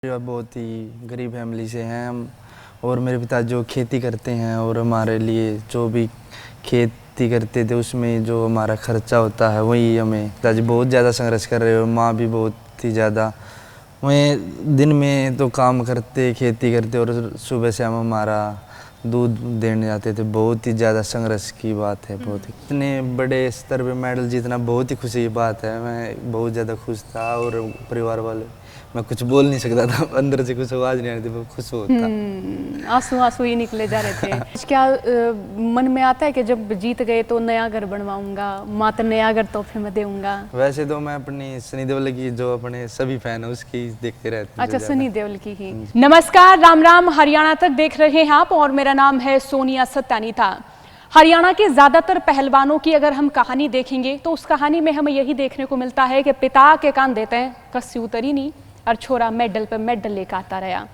बहुत ही गरीब फैमिली से हैं हम। और मेरे पिता जो खेती करते हैं और हमारे लिए जो भी खेती करते थे उसमें जो हमारा खर्चा होता है वही हमें पिताजी बहुत ज़्यादा संघर्ष कर रहे हो। माँ भी बहुत ही ज़्यादा वहीं दिन में तो काम करते खेती करते और सुबह से हम हमारा दूध देने जाते थे। बहुत ही ज़्यादा संघर्ष की बात है। बहुत ही इतने बड़े स्तर पे मेडल जीतना बहुत ही खुशी की बात है। मैं बहुत ज़्यादा खुश था और परिवार वाले मैं कुछ बोल नहीं सकता था, अंदर से कुछ आवाज़ नहीं आ रही थी, मैं खुश होता। आंसू आंसू ही निकले जा रहे थे। क्या मन में आता है कि जब जीत गए तो नया घर बनवाऊंगा, माँ तो नया घर तोहफे में दूंगा? वैसे तो मैं अपनी सनी देओल की जो अपने सभी फैन है उसकी देखते रहते हैं। अच्छा, सनी देओल की ही। नमस्कार, राम राम, हरियाणा तक देख रहे हैं आप और मेरा नाम है सोनिया सत्यानीता। हरियाणा के ज्यादातर पहलवानों की अगर हम कहानी देखेंगे तो उस कहानी में हमें यही देखने को मिलता है कि पिता के कान देते हैं कस्सी उतरी नहीं और छोरा मेडल पे मेडल लेकर आता रहा।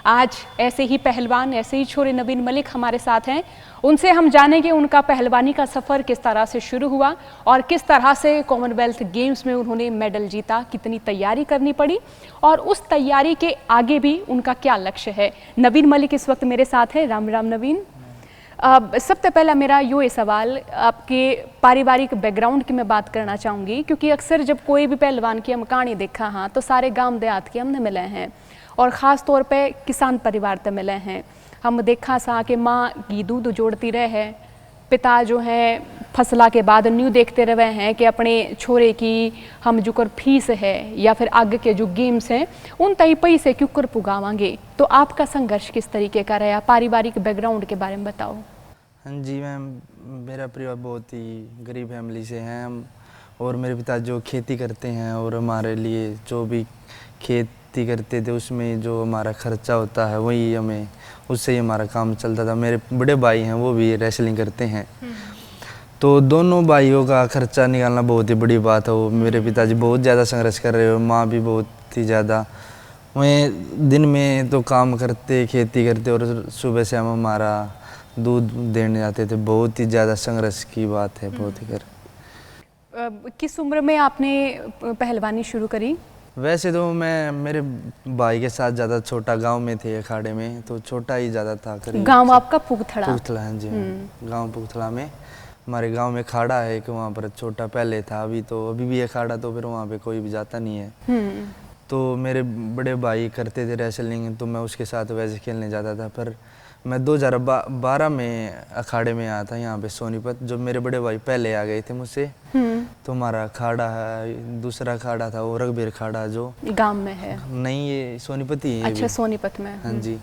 आज ऐसे ही पहलवान, ऐसे ही छोरे नवीन मलिक हमारे साथ हैं। उनसे हम जानेंगे उनका पहलवानी का सफर किस तरह से शुरू हुआ और किस तरह से कॉमनवेल्थ गेम्स में उन्होंने मेडल जीता, कितनी तैयारी करनी पड़ी और उस तैयारी के आगे भी उनका क्या लक्ष्य है। नवीन मलिक इस वक्त मेरे साथ है। राम राम नवीन। सबसे पहला मेरा ये सवाल आपके पारिवारिक बैकग्राउंड की मैं बात करना चाहूँगी, क्योंकि अक्सर जब कोई भी पहलवान की हम कहानी देखा हाँ तो सारे गांव देहात के हमने मिले हैं और ख़ास तौर पे किसान परिवार से मिले हैं। हम देखा सा कि माँ घी दूध जोड़ती रहे हैं, पिता जो है फसला के बाद न्यू देखते रहे हैं कि अपने छोरे की हम जो कर फीस है या फिर आगे के जो गेम्स हैं उन तय पैसे क्यों कर पुगावांगे। तो आपका संघर्ष किस तरीके का रहा? पारिवारिक बैकग्राउंड के बारे में बताओ। हाँ जी मैम, मेरा परिवार बहुत ही गरीब फैमिली से हैं हम। और मेरे पिता जो खेती करते हैं और हमारे लिए जो भी खेती करते थे उसमें जो हमारा खर्चा होता है वही हमें उससे ही हमारा काम चलता था। मेरे बड़े भाई हैं वो भी रेसलिंग करते हैं, तो दोनों भाइयों का खर्चा निकालना बहुत ही बड़ी बात है। वो मेरे पिताजी बहुत ज़्यादा संघर्ष कर रहे हो, माँ भी बहुत ही ज़्यादा वहीं दिन में तो काम करते खेती करते और सुबह से हम हमारा दूध देने जाते थे। बहुत ही ज़्यादा संघर्ष की बात है। बहुत ही कर किस उम्र में आपने पहलवानी शुरू करी? वैसे तो मैं मेरे भाई के साथ ज़्यादा छोटा गांव में थे अखाड़े में, तो छोटा ही ज़्यादा था। करीब गांव आपका पुगथड़ा? पुगथड़ा, हाँ जी। गांव पुगथड़ा में हमारे गांव में अखाड़ा है कि वहाँ पर छोटा पहले था, अभी भी अखाड़ा, तो फिर वहाँ पे कोई भी जाता नहीं है। तो मेरे बड़े भाई करते थे रेसलिंग, तो मैं उसके साथ वैसे खेलने जाता था। पर मैं 2012 में अखाड़े में आया था यहाँ पे सोनीपत। जो मेरे बड़े भाई पहले आ गए थे मुझसे, तो हमारा अखाड़ा है, दूसरा अखाड़ा था वो रघबीर अखाड़ा जो गांव में है। नहीं, ये सोनीपत ही है। अच्छा, सोनीपत में। हाँ जी।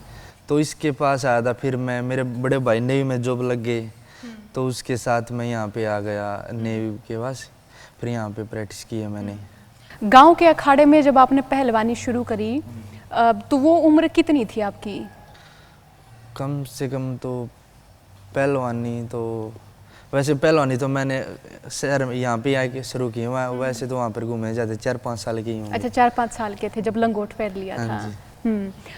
तो इसके पास आया था, फिर मैं मेरे बड़े भाई नेवी में जॉब लग गए, तो उसके साथ मैं यहाँ पे आ गया नेवी के पास। फिर यहाँ पे प्रैक्टिस की है मैंने। गांव के अखाड़े में जब आपने पहलवानी शुरू करी तो वो उम्र कितनी थी आपकी? कम से कम तो पहलवानी तो वैसे पहलवानी तो मैंने शहर में यहाँ पे आके शुरू की। वैसे तो वहाँ पर घूमे जाते 4-5 साल की हूँ। अच्छा, 4-5 साल के थे जब लंगोट पहन लिया था।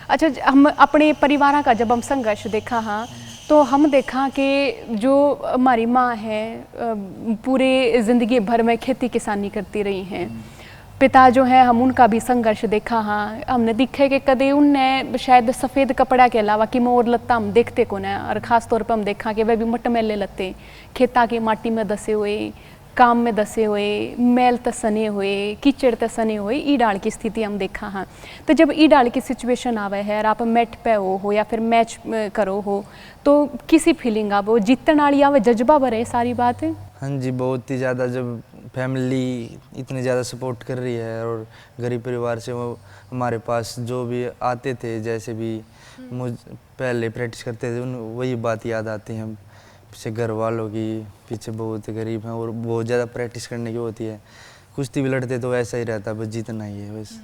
अच्छा, हम अपने परिवार का जब हम संघर्ष देखा हाँ तो हम देखा कि जो हमारी माँ है पूरे ज़िंदगी भर में खेती किसानी करती रही हैं। पिता जो है हम उनका भी संघर्ष देखा हाँ। हमने दिखे कि कदे उनने शायद सफ़ेद कपड़ा के अलावा कि और लत्ता हम देखते को ना, और ख़ास तौर पर हम देखा कि वह भी मटमैले लत्ते खेता की माटी में दसे हुए, काम में दसे हुए, मैल तसने हुए, कीचड़ तसने हुए, ई डाल की स्थिति हम देखा हाँ। तो जब ई डाल की सिचुएशन आवे है और आप मैट पे हो या फिर मैच करो हो तो किसी फीलिंग आप जीतने वाली आवे जज्बा भरे सारी बात है? हाँ जी, बहुत ही ज़्यादा। जब फैमिली इतनी ज़्यादा सपोर्ट कर रही है और गरीब परिवार से वो हमारे पास जो भी आते थे, जैसे भी मुझ पहले प्रैक्टिस करते थे, उन वही बात याद आती है। पीछे घर वालों की पीछे बहुत गरीब हैं और बहुत ज़्यादा प्रैक्टिस करने की होती है। कुश्ती भी लड़ते तो ऐसा ही रहता, बस जीतना ही है बस।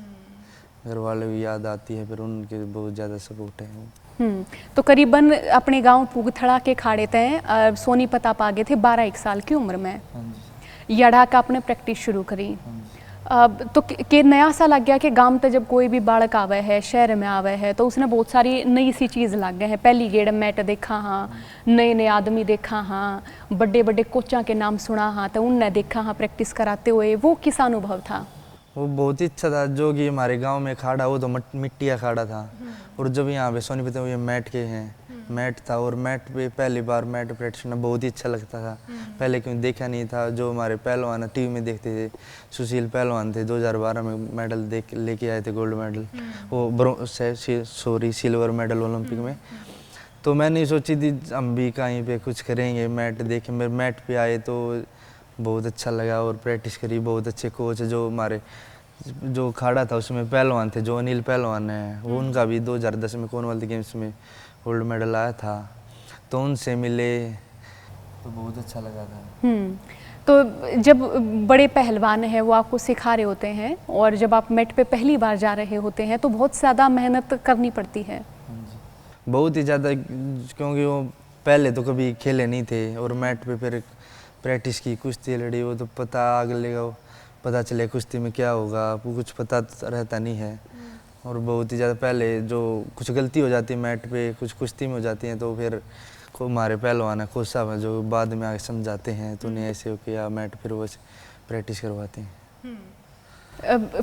घर वालों की याद आती है, फिर उनके बहुत ज़्यादा सपोर्ट है। तो करीबन अपने गांव पुगथड़ा के खाड़े तय सोनीपत आप आ गए थे 12-1 साल की उम्र में। यड़ा का आपने प्रैक्टिस शुरू करी। तो के नया सा लग गया कि गांव तक जब कोई भी बालक आवे है, शहर में आवे है, तो उसने बहुत सारी नई सी चीज़ लग गए हैं। पहली गेड़ मैट देखा हाँ, नए नए आदमी देखा हाँ, बड़े बड़े कोचा के नाम सुना हाँ, तो उनने देखा हाँ प्रैक्टिस कराते हुए। वो किस अनुभव था? वो बहुत ही अच्छा था, जो कि हमारे गांव में अखाड़ा वो तो मिट्टी का अखाड़ा था, और जब यहाँ पे सोनीपत में ये मैट के हैं, मैट था, और मैट पे पहली बार मैट प्रैक्टिस करना बहुत ही अच्छा लगता था। पहले क्यों देखा नहीं था, जो हमारे पहलवान टीवी में देखते थे, सुशील पहलवान थे, 2012 में मेडल देख लेके आए थे, गोल्ड मेडल, वो सॉरी सिल्वर मेडल ओलंपिक में। तो मैंने सोची थी हम भी कहीं पे कुछ करेंगे, मैट देखे, मेरे मैट पे आए तो बहुत अच्छा लगा, और प्रैक्टिस करी। बहुत अच्छे कोच जो हमारे जो अखाड़ा था उसमें पहलवान थे, जो अनिल पहलवान है, वो उनका भी 2010 में कॉमनवेल्थ गेम्स में गोल्ड मेडल आया था, तो उनसे मिले तो बहुत अच्छा लगा था। तो जब बड़े पहलवान हैं वो आपको सिखा रहे होते हैं, और जब आप मैट पे पहली बार जा रहे होते हैं तो बहुत ज़्यादा मेहनत करनी पड़ती है। बहुत ही ज़्यादा, क्योंकि वो पहले तो कभी खेले नहीं थे, और मैट पे फिर प्रैक्टिस की, कुश्ती लड़ी, वो तो अगले का पता चले कुश्ती में क्या होगा, आपको कुछ पता रहता नहीं है। और बहुत ही ज़्यादा पहले जो कुछ गलती हो जाती है मैट पे, कुछ कुश्ती में हो जाती हैं, तो फिर हमारे पहलवान है कोच साहब हैं जो बाद में आके समझाते हैं, तो नहीं ऐसे हो किया मैट, फिर वो प्रैक्टिस करवाते हैं।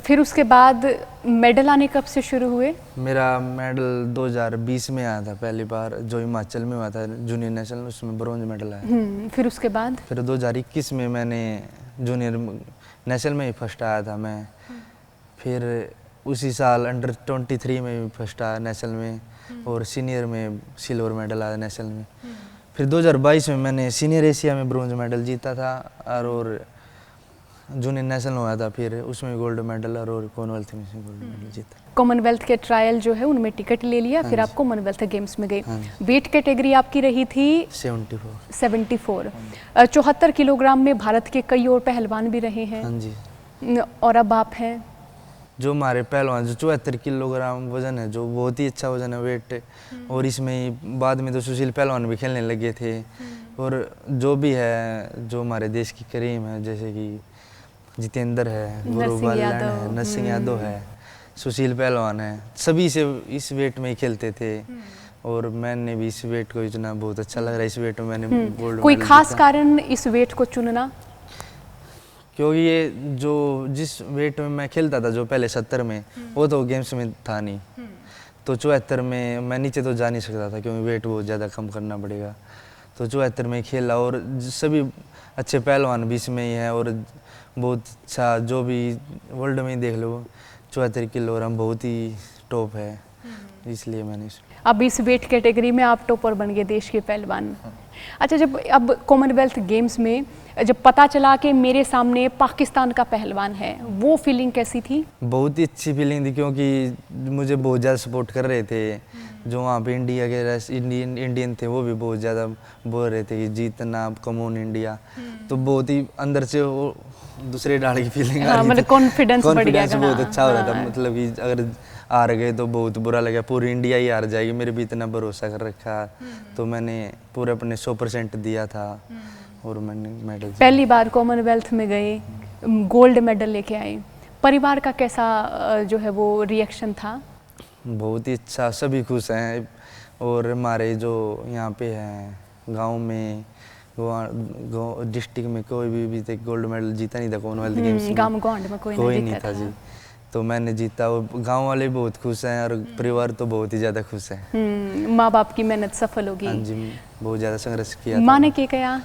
फिर उसके बाद मेडल आने कब से शुरू हुए? मेरा मेडल 2020 में आया था पहली बार, जो हिमाचल में हुआ था जूनियर नेशनल, उसमें ब्रॉन्ज मेडल आया। फिर उसके बाद? फिर 2021 में मैंने जूनियर नेशनल में ही फर्स्ट आया था मैं। फिर उसी साल अंडर 23 में भी फर्स्ट आया नेशनल में, और सीनियर में सिल्वर मेडल आया नेशनल में। फिर 2022 में मैंने सीनियर एशिया में ब्रॉन्ज मेडल जीता था, और जूनियर नेशनल हुआ था, फिर उसमें गोल्ड मेडल, और कॉमनवेल्थ में गोल्ड मेडल जीता। कॉमनवेल्थ के ट्रायल जो है उनमें टिकट ले लिया, फिर आप कॉमनवेल्थ गेम्स में गए। वेट कैटेगरी आपकी रही थी 74। 74 किलोग्राम में भारत के कई और पहलवान भी रहे हैं। हाँ जी। और अब आप हैं जो हमारे पहलवान, जो 74 किलोग्राम वजन है, जो बहुत ही अच्छा वजन है वेट, और इसमें बाद में तो सुशील पहलवान भी खेलने लगे थे, और जो भी है, जो हमारे देश की करीम है, जैसे कि जितेंद्र है, गुरु बालन है, नरसिंह यादव है, सुशील पहलवान है, सभी से इस वेट में ही खेलते थे, और मैंने भी इस वेट को चुना। बहुत अच्छा लग रहा है इस वेट में मैंने गोल्ड। कोई खास कारण इस वेट को चुनना? क्योंकि ये जो जिस वेट में मैं खेलता था, जो पहले 70 में, वो तो गेम्स में था नहीं, तो 74 में मैं नीचे तो जा नहीं सकता था, क्योंकि वेट बहुत ज़्यादा कम करना पड़ेगा, तो 74 में खेला, और सभी अच्छे पहलवान भी इसमें ही हैं, और बहुत अच्छा जो भी वर्ल्ड में ही देख लो 74 किलोग्राम बहुत ही टॉप है, इसलिए मैंने अब इस वेट कैटेगरी में आप टॉपर बन गए, देश के पहलवान। अच्छा, जब अब कॉमनवेल्थ गेम्स में जब पता चला कि मेरे सामने पाकिस्तान का पहलवान है, वो फीलिंग कैसी थी? बहुत ही अच्छी फीलिंग थी, क्योंकि मुझे बहुत ज़्यादा सपोर्ट कर रहे थे, जो वहाँ पे इंडिया के इंडियन थे, वो भी बहुत ज़्यादा बोल रहे थे कि जीतना, कम ऑन इंडिया। तो बहुत ही अंदर से वो दूसरे डाल की फीलिंग आ रही थी, मतलब कॉन्फिडेंस बढ़ गया, बहुत अच्छा हो रहा था। मतलब कि अगर हार गए तो बहुत बुरा लगा, पूरी इंडिया ही हार जाएगी, मेरे भी इतना भरोसा कर रखा, तो मैंने पूरे अपने 100% दिया था, और मैंने मेडल। पहली बार कॉमनवेल्थ में गए, गोल्ड मेडल लेके आए, परिवार का कैसा जो है वो रिएक्शन था? बहुत ही अच्छा, सभी खुश हैं, और हमारे जो यहाँ पे हैं गांव में, डिस्ट्रिक्ट में कोई भी गोल्ड मेडल जीता नहीं था कॉमनवेल्थ गेम्स में, गांव में कोई नहीं था जी, तो मैंने जीता, और गांव वाले बहुत खुश हैं, और परिवार तो बहुत ही ज़्यादा खुश है। माँ बाप की मेहनत सफल होगी। हाँ जी, बहुत ज़्यादा संघर्ष किया। माँ ने क्या कहा?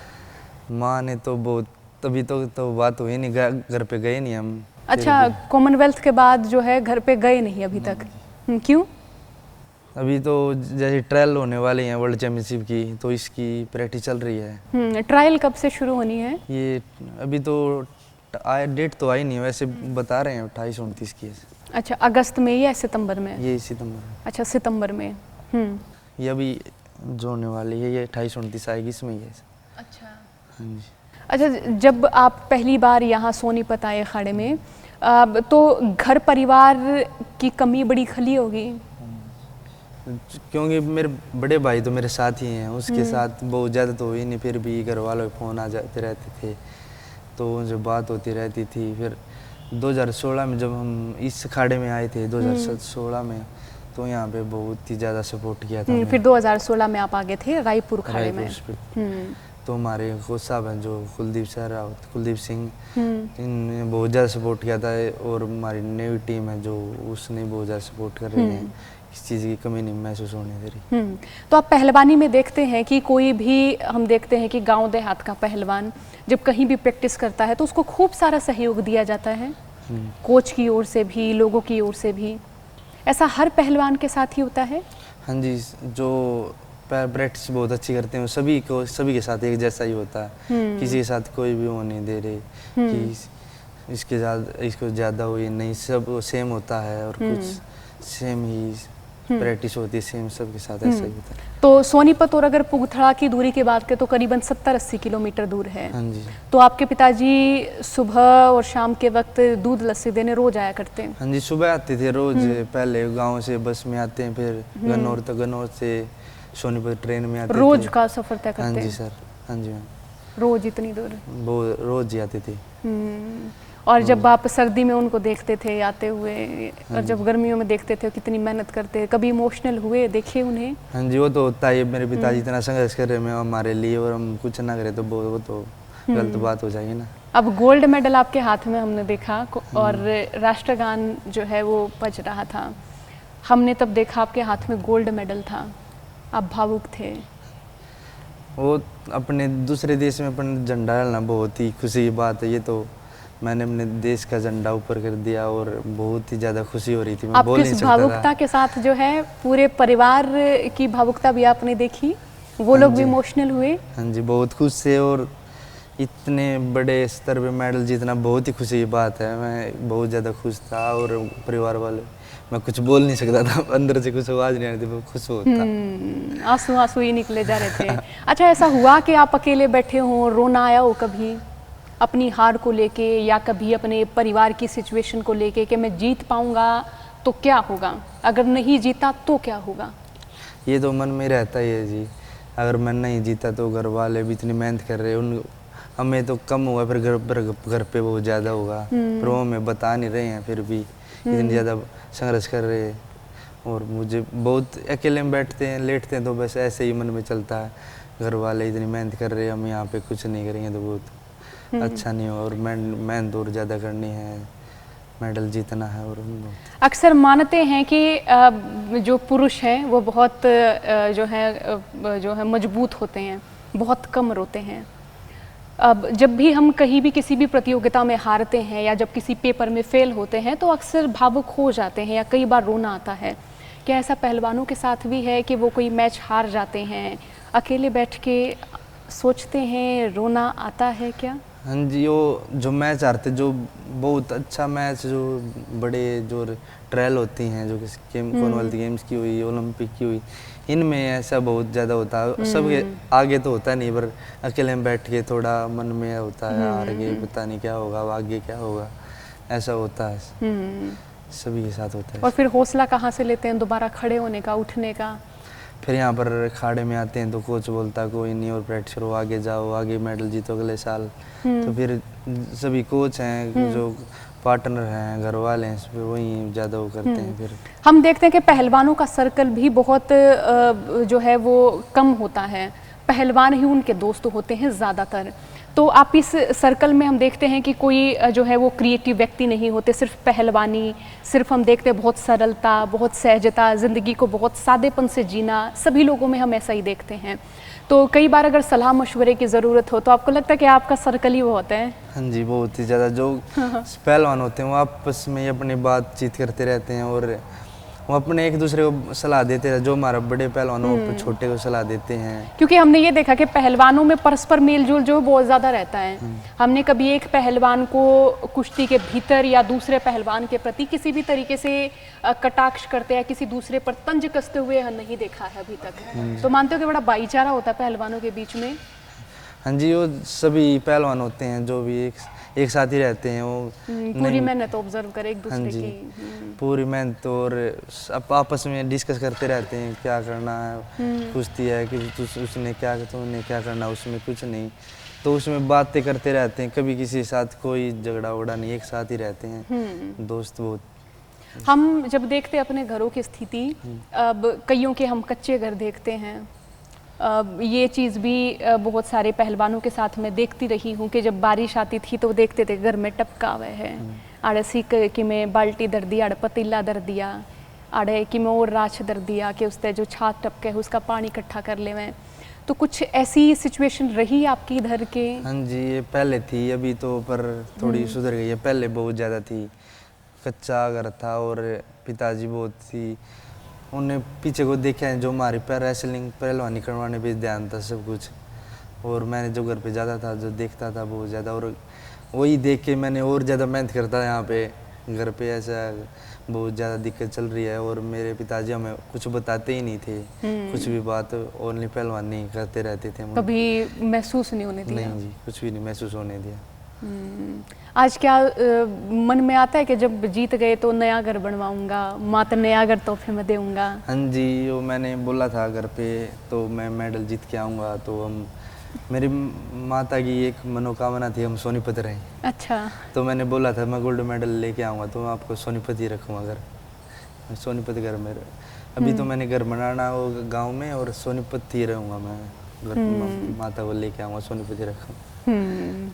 माँ ने तो बहुत, तभी तो बात हुई नहीं, घर पे गए नहीं हम। अच्छा, कॉमनवेल्थ के बाद जो है घर पे गए नहीं अभी तक, क्यों? अभी तो जैसे ट्रायल होने वाले हैं वर्ल्ड चैंपियनशिप की, तो इसकी प्रैक्टिस चल रही है। ट्रायल कब से शुरू होनी है? ये अभी तो डेट तो आई नहीं है, वैसे बता रहे हैं 28-29 की है। अच्छा, अगस्त में या सितंबर में? ये सितंबर। अच्छा, सितंबर में। ये अभी जो होने वाली है, ये 28-29 आएगी, इसमें ही है। अच्छा। हाँ जी। अच्छा, जब आप पहली बार यहाँ सोनीपत आए अखाड़े में, तो घर परिवार की कमी बड़ी खली होगी? क्योंकि मेरे बड़े भाई तो मेरे साथ ही हैं, उसके साथ बहुत ज़्यादा तो हुई नहीं, फिर भी घर वालों के फ़ोन आ जाते रहते थे, तो उनसे बात होती रहती थी। फिर 2016 में जब हम इस अखाड़े में आए थे, 2016 में, तो यहाँ पे बहुत ही ज़्यादा सपोर्ट किया था। फिर 2016 में आप आ गए थे रायपुर अखाड़े में। तो हमारे कोच साहब हैं जो कुलदीप सर कुलदीप सिंह, इनने बहुत ज़्यादा सपोर्ट किया था। और हमारी नई टीम है जो उसने बहुत ज़्यादा सपोर्ट कर रही है, इस चीज़ की कमी नहीं महसूस होने दे रही। तो आप पहलवानी में देखते हैं कि कोई भी, हम देखते हैं कि गांव देहात का पहलवान जब कहीं भी प्रैक्टिस करता है तो उसको खूब सारा सहयोग दिया जाता है, कोच की ओर से भी, लोगों की ओर से भी। ऐसा हर पहलवान के साथ ही होता है? हाँ जी, जो प्रैक्टिस बहुत अच्छी करते हैं सभी के साथ एक जैसा ही होता है। किसी के साथ कोई भी वो नहीं दे रहे कि इसको ज़्यादा हो या नहीं, सब सेम होता है और कुछ सेम ही प्रैक्टिस होती है, सेम सबके साथ ऐसा ही होता है। तो सोनीपत और अगर पुगथड़ा की दूरी की बात करें तो करीबन 70-80 किलोमीटर दूर है। हाँ जी। तो आपके पिताजी सुबह और शाम के वक्त दूध लस्सी देने रोज आया करते हैं? हाँ जी, सुबह आते थे रोज। पहले गांव से बस में आते हैं, फिर गन्नौर से सोनीपत ट्रेन में आते थे। रोज का सफर तय करते हैं? हाँ जी सर, हाँ जी मैम। रोज इतनी दूर? वो रोज ही आते थे। और जब आप सर्दी में उनको देखते थे आते हुए और जब गर्मियों में देखते थे कितनी मेहनत करते, कभी इमोशनल हुए, देखे उन्हें? हाँ जी, वो तो होता है। मेरे पिताजी इतना संघर्ष कर रहे हैं हमारे लिए और हम कुछ ना करें तो वो तो गलत बात हो जाएगी ना। अब गोल्ड मेडल आपके हाथ में हमने देखा और राष्ट्रगान जो है वो बज रहा था, हमने तब देखा आपके हाथ में गोल्ड मेडल था, आप भावुक थे। वो अपने दूसरे देश में अपन झंडा डालना बहुत ही खुशी की बात है। ये तो मैंने अपने देश का झंडा ऊपर कर दिया और बहुत ही ज़्यादा खुशी हो रही थी, मैं बोल नहीं सकता था। भावुकता के साथ जो है पूरे परिवार की भावुकता भी आपने देखी, वो लोग भी इमोशनल हुए? हाँ जी, बहुत खुश थे और इतने बड़े स्तर पे मेडल जीतना बहुत ही खुशी की बात है। मैं बहुत ज़्यादा खुश था और परिवार वाले, मैं कुछ बोल नहीं सकता था, अंदर से कुछ आवाज़ नहीं आ रही थी, मैं खुश होता। आंसू ही निकले जा रहे थे। अच्छा, ऐसा हुआ कि आप अकेले बैठे हों, रोना आया हो कभी अपनी हार को लेके या कभी अपने परिवार की सिचुएशन को लेके कि मैं जीत पाऊंगा तो क्या होगा, अगर नहीं जीता तो क्या होगा? ये तो मन में रहता ही है जी। अगर मैं नहीं जीता तो घर वाले भी इतनी मेहनत कर रहे हैं, हमें तो कम हुआ, फिर घर पे बहुत ज़्यादा होगा, पर वो हमें बता नहीं रहे हैं, फिर भी इतनी ज़्यादा संघर्ष कर रहे हैं। और मुझे बहुत अकेले में बैठते हैं, लेटते हैं तो बस ऐसे ही मन में चलता है, घर वाले इतनी मेहनत कर रहे हैं, हम यहाँ पे कुछ नहीं करेंगे तो बहुत अच्छा नहीं हो। और मेहनत और ज़्यादा करनी है, मेडल जीतना है। और अक्सर मानते हैं कि जो पुरुष हैं वो बहुत जो है मजबूत होते हैं, बहुत कम रोते हैं। अब जब भी हम कहीं भी किसी भी प्रतियोगिता में हारते हैं या जब किसी पेपर में फेल होते हैं तो अक्सर भावुक हो जाते हैं या कई बार रोना आता है। क्या ऐसा पहलवानों के साथ भी है कि वो कोई मैच हार जाते हैं, अकेले बैठ के सोचते हैं, रोना आता है क्या? हाँ जी, वो जो मैच हारते, जो बहुत अच्छा मैच, जो बड़े जो ट्रायल होती हैं, जो कॉमनवेल्थ गेम्स की हुई, ओलंपिक की हुई, इनमें ऐसा बहुत ज़्यादा होता है। सबके आगे तो होता नहीं, पर अकेले में बैठ के थोड़ा मन में होता है, हार के पता नहीं क्या होगा, आगे क्या होगा, ऐसा होता है। सभी के साथ होता है। और फिर हौसला कहाँ से लेते हैं दोबारा खड़े होने का, उठने का? फिर यहाँ पर अखाड़े में आते हैं तो कोच बोलता है कोई नहीं और प्रैक्टिस करो, आगे जाओ, आगे मेडल जीतो अगले साल। तो फिर सभी कोच हैं, जो पार्टनर हैं, घर वाले हैं, फिर वही ज़्यादा वो करते हैं। फिर हम देखते हैं कि पहलवानों का सर्कल भी बहुत जो है वो कम होता है, पहलवान ही उनके दोस्त होते हैं ज़्यादातर। तो आप इस सर्कल में हम देखते हैं कि कोई जो है वो क्रिएटिव व्यक्ति नहीं होते, सिर्फ पहलवानी, सिर्फ हम देखते हैं बहुत सरलता, बहुत सहजता, ज़िंदगी को बहुत सादेपन से जीना, सभी लोगों में हम ऐसा ही देखते हैं। तो कई बार अगर सलाह मशवरे की ज़रूरत हो तो आपको लगता है कि आपका सर्कल ही बहुत है? हाँ जी, बहुत ही ज़्यादा। जो पहलवान होते हैं वो आपस में अपनी बातचीत करते रहते हैं और वो अपने एक दूसरे को सलाह देते हैं। जो हमारा बड़े पहलवान हो वो छोटे को सलाह देते हैं। क्योंकि हमने ये देखा कि पहलवानों में परस्पर मेलजोल जो बहुत ज़्यादा रहता है। हमने कभी एक पहलवान को कुश्ती के भीतर या दूसरे पहलवान के प्रति किसी भी तरीके से कटाक्ष करते या किसी दूसरे पर तंज कसते हुए नहीं देखा है अभी तक। तो मानते हो कि बड़ा भाईचारा होता है पहलवानों के बीच में? हाँ जी, वो सभी पहलवान होते हैं जो भी एक साथ ही रहते हैं। वो पूरी मेहनत ऑब्जर्व करे एक दूसरे की। पूरी मेहनत और आपस में डिस्कस करते रहते हैं क्या करना है, कुश्ती है कि उसने क्या, तुमने क्या करना, उसमें कुछ नहीं, तो उसमें बातें करते रहते हैं। कभी किसी के साथ कोई झगड़ा वगड़ा नहीं, एक साथ ही रहते हैं दोस्त। बहुत हम जब देखते हैं अपने घरों की स्थिति, अब कईयों के हम कच्चे घर देखते हैं, ये चीज़ भी बहुत सारे पहलवानों के साथ मैं देखती रही हूँ कि जब बारिश आती थी तो देखते थे घर में टपका हुआ है, आड़े सीक कि मैं बाल्टी धर दिया, आड़े पतीला धर दिया, आड़े कि मैं और राछ धर दिया कि उससे जो छात टपके है उसका पानी इकट्ठा कर ले मैं। तो कुछ ऐसी सिचुएशन रही आपकी इधर के? हाँ जी, ये पहले थी, अभी तो पर थोड़ी सुधर गई है। पहले बहुत ज़्यादा थी, कच्चा घर था और पिताजी बहुत थी, उन्हें पीछे को देखा है जो हमारी रेसलिंग पहलवानी करवाने पे ध्यान था सब कुछ। और मैंने जो घर पे जाता था, जो देखता था बहुत ज़्यादा, और वही देख के मैंने और ज़्यादा मेहनत करता यहाँ पे। घर पे ऐसा बहुत ज़्यादा दिक्कत चल रही है और मेरे पिताजी हमें कुछ बताते ही नहीं थे, कुछ भी बात, ओनली पहलवानी करते रहते थे। कभी महसूस नहीं होने दिया? नहीं जी, कुछ भी नहीं महसूस होने दिया। आज क्या मन में आता है कि जब जीत गए तो नया घर बनवाऊंगा, माँ तो नया घर तोहफे में दूंगा? हाँ जी, वो मैंने बोला था घर पे, तो मैं मेडल जीत के आऊँगा तो हम, मेरी माता की एक मनोकामना थी हम सोनीपत रहें। अच्छा। तो मैंने बोला था मैं गोल्ड मेडल लेके आऊँगा तो मैं आपको सोनीपत ही रखूँगा घर, सोनीपत घर में। अभी तो मैंने घर बनाना हो गांव में और सोनीपत ही रहूँगा मैं, घर माता को लेके आऊँगा, सोनीपत ही रखूँगा,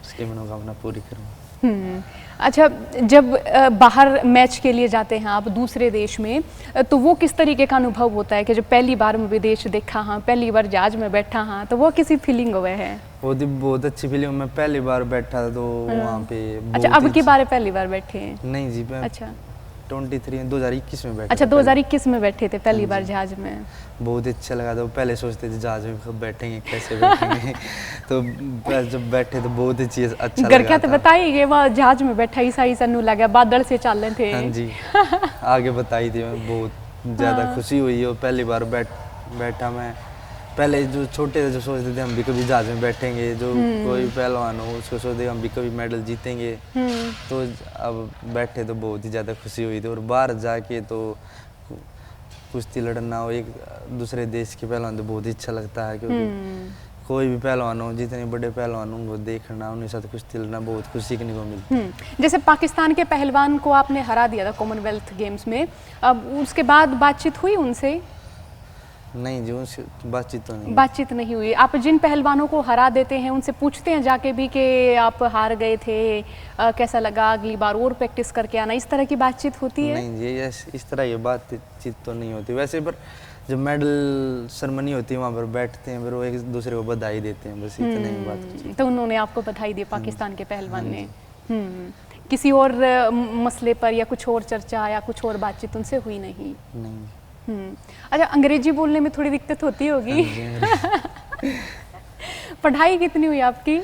उसकी मनोकामना पूरी करूँगा। अच्छा, जब बाहर मैच के लिए जाते हैं आप दूसरे देश में, तो वो किस तरीके का अनुभव होता है कि जब पहली बार मैं विदेश देखा हाँ, पहली बार जहाज में बैठा हाँ, तो वो किसी फीलिंग हुए है? वो बहुत अच्छी फीलिंग। मैं पहली बार बैठा तो वहाँ पे। अच्छा, अब की बार पहली बार बैठे हैं? नहीं जी, मैं अच्छा 2021 में बैठा। अच्छा, 2021 में बैठे थे पहली बार जहाज में? बहुत अच्छा लगा था। पहले सोचते थे जहाज में कब बैठेंगे, कैसे बैठेंगे तो जब बैठे तो बहुत अच्छी अच्छा लगा। घर क्या तो बताइए, वहाँ जहाज में बैठा ही सही सन्नू लगा, बादल से चल रहे थे। हाँ जी आगे बताई थी, मैं बहुत ज़्यादा खुशी हुई और पहली बार बैठा मैं। पहले जो छोटे थे जो सोचते थे हम भी कभी जहाज में बैठेंगे, जो कोई पहलवान हो उसको सोचते हम भी कभी मेडल जीतेंगे, तो अब बैठे तो बहुत ही ज़्यादा खुशी हुई थी। और बाहर जाके तो कुश्ती लड़ना हो एक दूसरे देश के पहलवान तो बहुत ही अच्छा लगता है, क्योंकि कोई भी पहलवान हो, जितने बड़े पहलवान हो उनको देखना, उनके साथ कुश्ती लड़ना बहुत कुछ सीखने को मिलती है। जैसे पाकिस्तान के पहलवान को आपने हरा दिया था कॉमनवेल्थ गेम्स में, अब उसके बाद बातचीत हुई उनसे? नहीं जी, उनसे बातचीत नहीं हुई। आप जिन पहलवानों को हरा देते हैं उनसे पूछते हैं जाके भी कि आप हार गए थे, कैसा लगा, अगली बार और प्रैक्टिस करके आना, इस तरह की बातचीत होती है? नहीं जी, इस तरह की बातचीत तो नहीं होती वैसे, पर जब मेडल सेरेमनी होती है वहाँ पर बैठते हैं, फिर वो एक दूसरे को बधाई देते हैं, बस इतनी ही बात। तो उन्होंने आपको बधाई दी पाकिस्तान के पहलवान ने? किसी और मसले पर या कुछ और चर्चा या कुछ और बातचीत उनसे हुई नहीं? नहीं। अच्छा, अंग्रेजी बोलने में थोड़ी दिक्कत होती होगी? पढ़ाई कितनी हुई आपकी?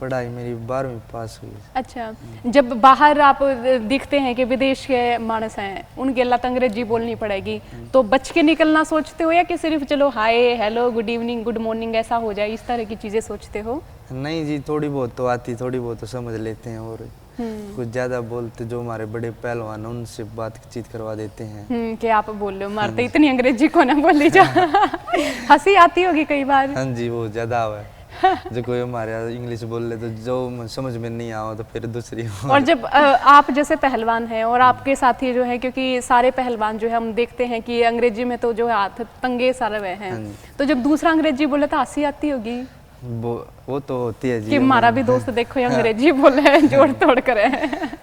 पढ़ाई मेरी 12वीं पास हुई। अच्छा, जब बाहर आप दिखते हैं कि विदेश के मानस हैं, उनके अल्लाह तो अंग्रेजी बोलनी पड़ेगी, तो बच के निकलना सोचते हो या कि सिर्फ चलो hi hello good evening good morning ऐसा हो जाए, इस तरह की चीज़ें सोचते हो? नहीं जी, थोड़ी बहुत तो आती, थोड़ी बहुत तो समझ लेते हैं, और कुछ ज़्यादा बोलते जो हमारे बड़े पहलवान उनसे बातचीत करवा देते हैं कि आप बोल लो, मारते इतनी अंग्रेजी को ना बोली जा। हंसी आती होगी कई बार? हाँ जी, वो ज़्यादा हुआ है। जो कोई हमारे यहाँ इंग्लिश बोल ले तो जो समझ में नहीं आओ तो फिर दूसरी। और जब आप जैसे पहलवान हैं और आपके साथी जो है, क्योंकि सारे पहलवान जो है हम देखते हैं कि अंग्रेजी में तो जो है हाथ तंगे सारे हुए हैं, तो जब दूसरा अंग्रेजी बोले तो हंसी आती होगी? वो तो होती है जी, कि हमारा भी दोस्त देखो अंग्रेजी बोले हैं, जोड़ तोड़ करे हैं।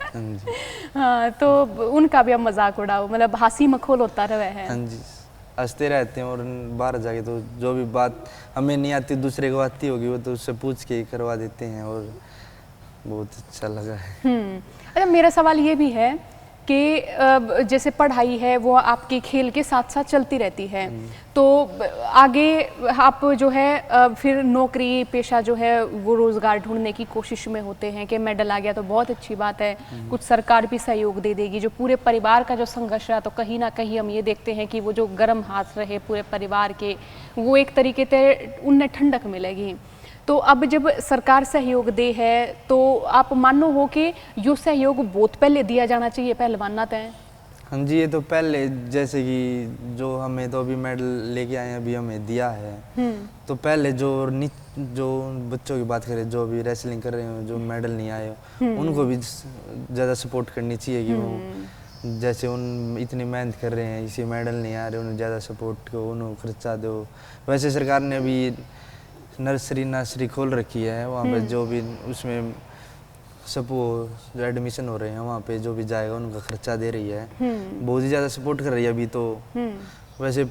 हाँ, तो उनका भी अब मजाक उड़ाओ, मतलब हंसी मखौल होता रहे है? हाँ जी, हंसते रहते हैं, और बाहर जाके तो जो भी बात हमें नहीं आती दूसरे को आती होगी वो तो उससे पूछ के करवा देते हैं, और बहुत अच्छा लगा है। अच्छा, मेरा सवाल ये भी है कि जैसे पढ़ाई है वो आपके खेल के साथ साथ चलती रहती है, तो आगे आप जो है फिर नौकरी पेशा जो है वो रोज़गार ढूंढने की कोशिश में होते हैं कि मेडल आ गया तो बहुत अच्छी बात है, कुछ सरकार भी सहयोग दे देगी, जो पूरे परिवार का जो संघर्ष है तो कहीं ना कहीं हम ये देखते हैं कि वो जो गर्म हाथ रहे पूरे परिवार के, वो एक तरीके से उनने ठंडक मिलेगी। तो अब जब सरकार सहयोग दे है तो आप मानो हो कि यो सहयोग बहुत पहले दिया जाना चाहिए पहलवाना तय? हाँ जी, ये तो पहले जैसे कि जो हमें तो अभी मेडल लेके आए हैं, अभी हमें दिया है, तो पहले जो बच्चों की बात करें जो अभी रेसलिंग कर रहे हो, जो मेडल नहीं आए हो, उनको भी ज़्यादा सपोर्ट करनी चाहिए कि वो जैसे उन इतनी मेहनत कर रहे हैं, इसी मेडल नहीं आ रहे, उन्हें ज़्यादा सपोर्ट करो, उन्हें खर्चा दो। वैसे सरकार ने अभी नर्सरी खोल रखी है, वहाँ पे जो भी उसमें सब वो जो एडमिशन हो रहे हैं वहाँ पे जो भी जाएगा उनका खर्चा दे रही है, बहुत ही ज़्यादा सपोर्ट कर रही है अभी तो। वैसे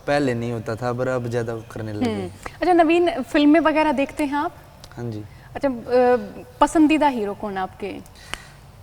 पहले नहीं होता था, पर अब ज़्यादा करने लगे। अच्छा नवीन, फिल्में वगैरह देखते हैं आप? हाँ जी। अच्छा, पसंदीदा हीरो कौन आपके?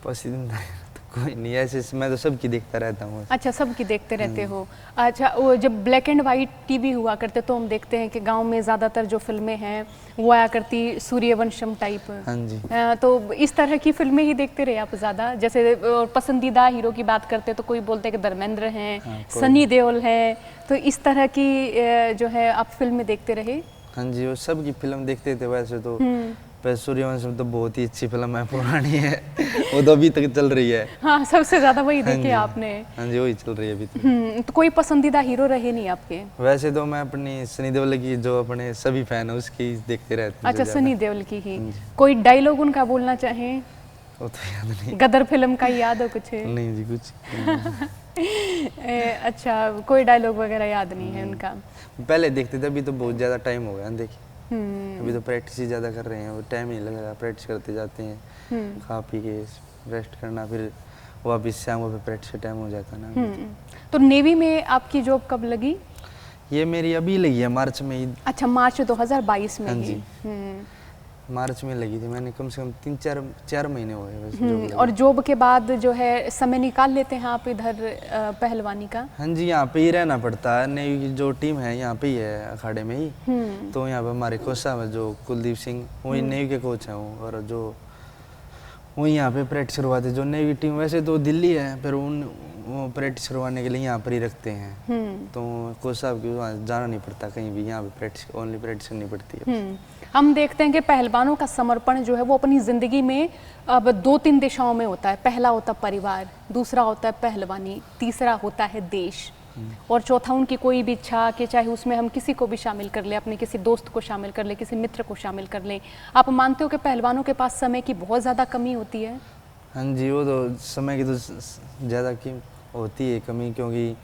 पसंदीदा तो कोई नहीं, ऐसे मैं तो सबकी देखता रहता हूँ। अच्छा, सबकी देखते रहते हो। अच्छा, वो जब ब्लैक एंड वाइट टीवी हुआ करते तो हम देखते हैं कि गांव में ज़्यादातर जो फिल्में हैं वो आया करती सूर्यवंशम टाइप। हाँ जी। तो इस तरह की फिल्में ही देखते रहे आप ज़्यादा? जैसे पसंदीदा हीरो की बात करते तो कोई बोलते हैं कि धर्मेंद्र हैं, सनी देओल हैं, तो इस तरह की जो है आप फिल्में देखते रहे? हाँ जी, वो सबकी फिल्म देखते थे वैसे तो। पर सूर्यवंशम तो बहुत ही अच्छी फिल्म है, पुरानी है, वो तो अभी तक चल रही है। हाँ, सबसे ज़्यादा वही देखी आपने? हाँ जी, वही चल रही है अभी तक। तो कोई पसंदीदा हीरो रहे नहीं आपके? वैसे तो मैं अपनी सनी देओल की, जो अपने सभी फैन है उसकी देखते रहते हैं। अच्छा, सनी देओल की ही। कोई डायलॉग उनका बोलना चाहें? वो तो याद नहीं। गदर फिल्म का याद हो कुछ? नहीं जी, कुछ अच्छा, कोई डायलॉग वगैरह याद नहीं है उनका? पहले देखते थे, अभी तो बहुत ज़्यादा टाइम हो गया देखिए। अभी तो प्रैक्टिस ही ज़्यादा कर रहे हैं, वो टाइम ही लगेगा, प्रैक्टिस करते जाते हैं, खा पी के रेस्ट करना, फिर वापस शाम को प्रैक्टिस का टाइम हो जाता है ना। तो नेवी में आपकी जॉब कब लगी? ये मेरी अभी लगी है मार्च में ही। अच्छा, मार्च 2022 में ही। मार्च में लगी थी, मैंने कम से कम 3-4 महीने हुए वैसे। और जॉब के बाद जो है समय निकाल लेते हैं आप इधर पहलवानी का? हाँ जी, यहाँ पे ही रहना पड़ता है, नेवी की जो टीम है यहाँ पे ही है, अखाड़े में ही। तो यहाँ पे हमारे कोच साहब है जो कुलदीप सिंह, वही नेवी के कोच हैं वो, और जो वही यहाँ पे प्रैक्टिस करवाते। जो नेवी टीम वैसे तो दिल्ली है, पर वो प्रैक्टिस करवाने के लिए यहाँ पर ही रखते हैं। तो कोच साहब की वहाँ जाना नहीं पड़ता कहीं भी, यहाँ पे प्रैक्टिस ओनली प्रैक्टिस करनी पड़ती है। हम देखते हैं कि पहलवानों का समर्पण जो है वो अपनी ज़िंदगी में अब 2-3 दिशाओं में होता है। पहला होता है परिवार, दूसरा होता है पहलवानी, तीसरा होता है देश, और चौथा उनकी कोई भी इच्छा कि चाहे उसमें हम किसी को भी शामिल कर लें, अपने किसी दोस्त को शामिल कर लें, किसी मित्र को शामिल कर लें। आप मानते हो कि पहलवानों के पास समय की बहुत ज़्यादा कमी होती है? हाँ जी, वो तो समय की तो ज़्यादा की होती है कमी, क्योंकि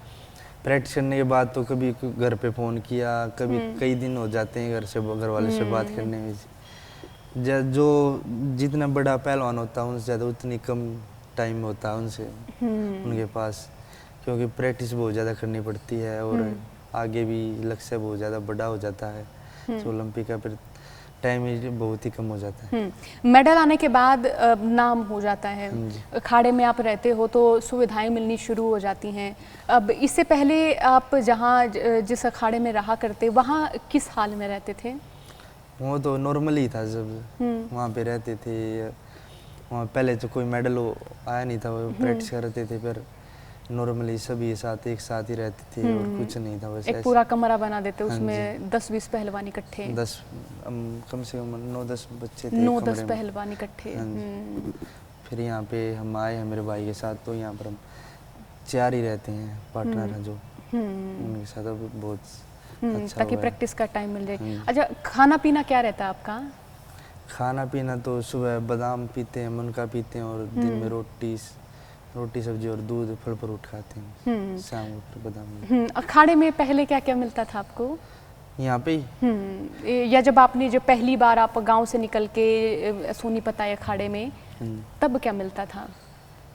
प्रैक्टिस करने के बाद तो कभी घर पे फ़ोन किया, कभी कई दिन हो जाते हैं घर वाले से बात करने में। जो जितना बड़ा पहलवान होता है उनसे ज़्यादा उतनी कम टाइम होता है उनसे उनके पास, क्योंकि प्रैक्टिस बहुत ज़्यादा करनी पड़ती है, और आगे भी लक्ष्य बहुत ज़्यादा बड़ा हो जाता है तो ओलंपिक का, फिर टाइम ही बहुत ही कम हो जाता है। मेडल आने के बाद नाम हो जाता है, अखाड़े में आप रहते हो तो सुविधाएं मिलनी शुरू हो जाती हैं। अब इससे पहले आप जहाँ जिस अखाड़े में रहा करते वहाँ किस हाल में रहते थे? वो तो नॉर्मल ही था, जब वहाँ पे रहते थे वहाँ पहले तो कोई मेडल आया नहीं था, वो प्रैक्टिस करते थे, पर नॉर्मली सभी साथ एक साथ ही रहते थे और कुछ नहीं था बस। एक पूरा कमरा बना देते, उसमें 10-20 पहलवान इकट्ठे? 10 कम से कम 9-10 बच्चे थे, 9-10 पहलवान इकट्ठे। फिर यहाँ पे हम आए हैं मेरे भाई के साथ, तो यहाँ पर हम 4 ही रहते हैं पार्टनर हैं जो, उनके साथ अब बहुत अच्छा ताकि प्रैक्टिस का टाइम मिल जाए। अच्छा, खाना पीना क्या रहता है आपका? खाना पीना तो सुबह बादाम पीते हैं, मुनका पीते हैं, और दिन में रोटी सब्जी और दूध फल फ्रूट खाते हैं, शाम को बादाम। अखाड़े में पहले क्या क्या मिलता था आपको? यहाँ पे ही या जब आपने जो पहली बार आप गांव से निकल के सोनीपत आए अखाड़े में, तब क्या मिलता था?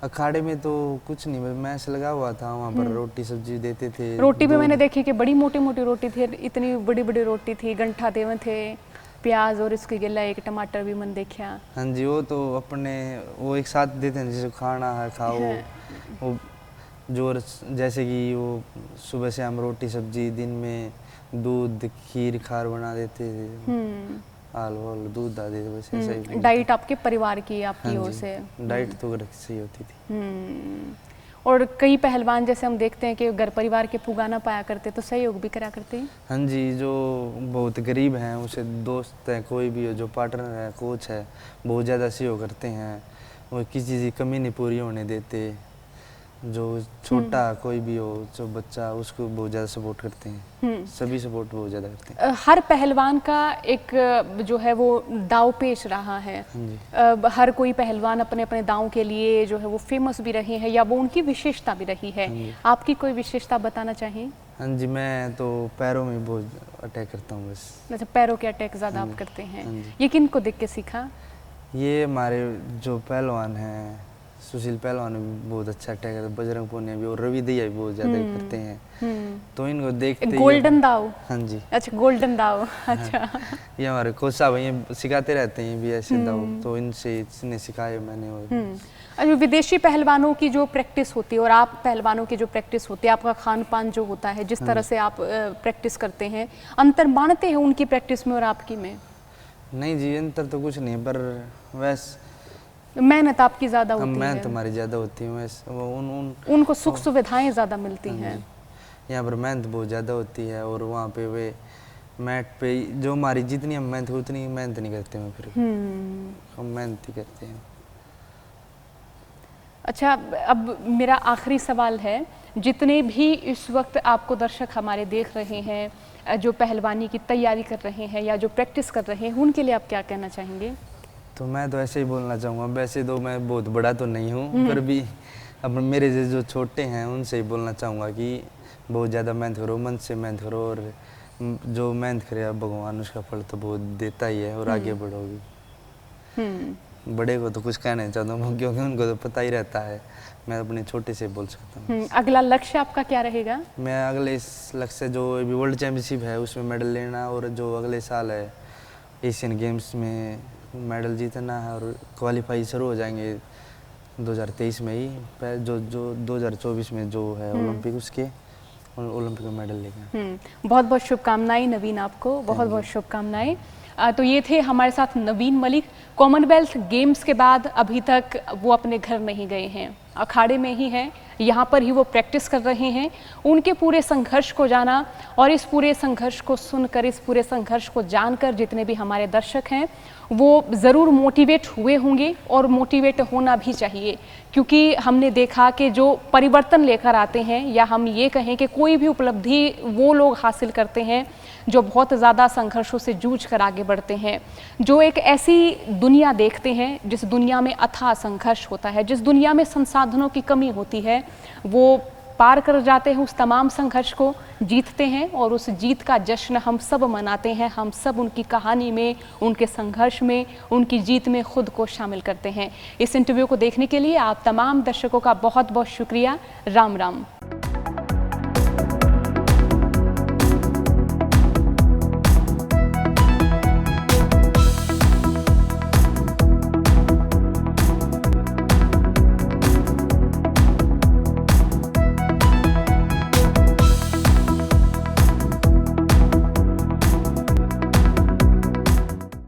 अखाड़े में तो कुछ नहीं, मैच लगा हुआ था, वहाँ पर रोटी सब्जी देते थे। रोटी भी मैंने देखी कि बड़ी मोटी मोटी रोटी थी, इतनी बड़ी बड़ी रोटी थी, गंठा देव थे, प्याज और इसके गिला एक टमाटर भी मन देखा। हाँ जी, वो तो अपने वो एक साथ देते हैं, जैसे खाना है खाओ, वो जो जैसे कि वो सुबह से हम रोटी सब्जी, दिन में दूध खीर खार बना देते थे, आलू दूध डाल देते, बस ऐसा ही। डाइट आपके परिवार की, आपकी ओर से? डाइट तो सही होती थी। और कई पहलवान जैसे हम देखते हैं कि घर परिवार के पुगाना पाया करते, तो सहयोग भी करा करते हैं? हाँ जी, जो बहुत गरीब हैं उसे दोस्त हैं कोई भी हो, जो पार्टनर है कोच है, बहुत ज़्यादा सहयोग करते हैं, और किसी चीज़ की कमी नहीं पूरी होने देते। जो छोटा कोई भी हो, जो बच्चा, उसको बहुत ज़्यादा सपोर्ट करते हैं। सभी सपोर्ट बहुत ज़्यादा करते हैं। हर पहलवान का एक जो है वो दाव पेच रहा है। हर कोई पहलवान अपने अपने दाव के लिए जो है वो फेमस भी रहे हैं या वो उनकी विशेषता भी रही है। आपकी कोई विशेषता बताना चाहें? हाँ जी, मैं तो पैरों में बहुत अटैक करता हूँ बस। अच्छा, पैरों के अटैक ज़्यादा आप करते हैं। ये किन को देख के सीखा? ये हमारे जो पहलवान हैं, सुशील पहलवान भी बहुत अच्छा अटैक करते हैं, बजरंग पूनिया भी और रवि दहिया भी बहुत ज़्यादा करते हैं। तो इनको देखते ही गोल्डन दाव। हाँ जी। अच्छा, गोल्डन दाव। अच्छा। ये हमारे कोच साहब ये सिखाते रहते हैं भी ऐसे दाव, तो इनसे सिखाया मैंने। और अच्छा, विदेशी पहलवानों की जो प्रैक्टिस होती है और आप पहलवानों की जो प्रैक्टिस होती है, आपका खान पान जो होता है, जिस तरह से आप प्रैक्टिस करते हैं, अंतर मानते हैं उनकी प्रैक्टिस में और आपकी में? नहीं जी, अंतर तो कुछ नहीं, पर वैसे मेहनत आपकी ज़्यादा होती है। मेहनत हमारी ज़्यादा होती है, वैसे वो उनको सुख सुविधाएं ज़्यादा मिलती हैं। यहाँ पर मेहनत बहुत ज़्यादा होती है और वहाँ पे वे मैट पे जो हमारी जितनी हम मेहनत उतनी मेहनत नहीं करते हैं, फिर हम मेहनत ही करते हैं। अच्छा, अब मेरा आखिरी सवाल है, जितने भी इस वक्त आपको दर्शक हमारे देख रहे हैं, जो पहलवानी की तैयारी कर रहे हैं या जो प्रैक्टिस कर रहे हैं, उनके लिए आप क्या कहना चाहेंगे? तो मैं तो ऐसे ही बोलना चाहूँगा, वैसे तो मैं बहुत बड़ा तो नहीं हूँ, पर भी अब मेरे जैसे जो छोटे हैं उनसे ही बोलना चाहूँगा कि बहुत ज़्यादा मेहनत करो, मन से मेहनत करो, और जो मेहनत करे अब भगवान उसका फल तो बहुत देता ही है, और आगे बढ़ोगी। बड़े को तो कुछ कहना नहीं चाहता हूँ क्योंकि उनको तो पता ही रहता है, मैं अपने छोटे से बोल सकता हूँ। अगला लक्ष्य आपका क्या रहेगा? मैं अगले इस लक्ष्य जो अभी वर्ल्ड चैम्पियनशिप है उसमें मेडल लेना, और जो अगले साल है एशियन गेम्स में मेडल जीतना है, और क्वालिफाई शुरू हो जाएंगे 2023 में ही, जो 2024 में जो है ओलंपिक, उसके ओलंपिक में मेडल लेगा। बहुत बहुत शुभकामनाएं नवीन, आपको बहुत बहुत शुभकामनाएं। तो ये थे हमारे साथ नवीन मलिक। कॉमनवेल्थ गेम्स के बाद अभी तक वो अपने घर नहीं गए हैं, अखाड़े में ही हैं, यहाँ पर ही वो प्रैक्टिस कर रहे हैं। उनके पूरे संघर्ष को जाना और इस पूरे संघर्ष को सुनकर, इस पूरे संघर्ष को जानकर जितने भी हमारे दर्शक हैं वो ज़रूर मोटिवेट हुए होंगे, और मोटिवेट होना भी चाहिए, क्योंकि हमने देखा कि जो परिवर्तन लेकर आते हैं, या हम ये कहें कि कोई भी उपलब्धि वो लोग हासिल करते हैं जो बहुत ज़्यादा संघर्षों से जूझ कर आगे बढ़ते हैं, जो एक ऐसी दुनिया देखते हैं जिस दुनिया में अथाह संघर्ष होता है, जिस दुनिया में संसाधनों की कमी होती है, वो पार कर जाते हैं, उस तमाम संघर्ष को जीतते हैं, और उस जीत का जश्न हम सब मनाते हैं। हम सब उनकी कहानी में, उनके संघर्ष में, उनकी जीत में खुद को शामिल करते हैं। इस इंटरव्यू को देखने के लिए आप तमाम दर्शकों का बहुत बहुत शुक्रिया। राम राम।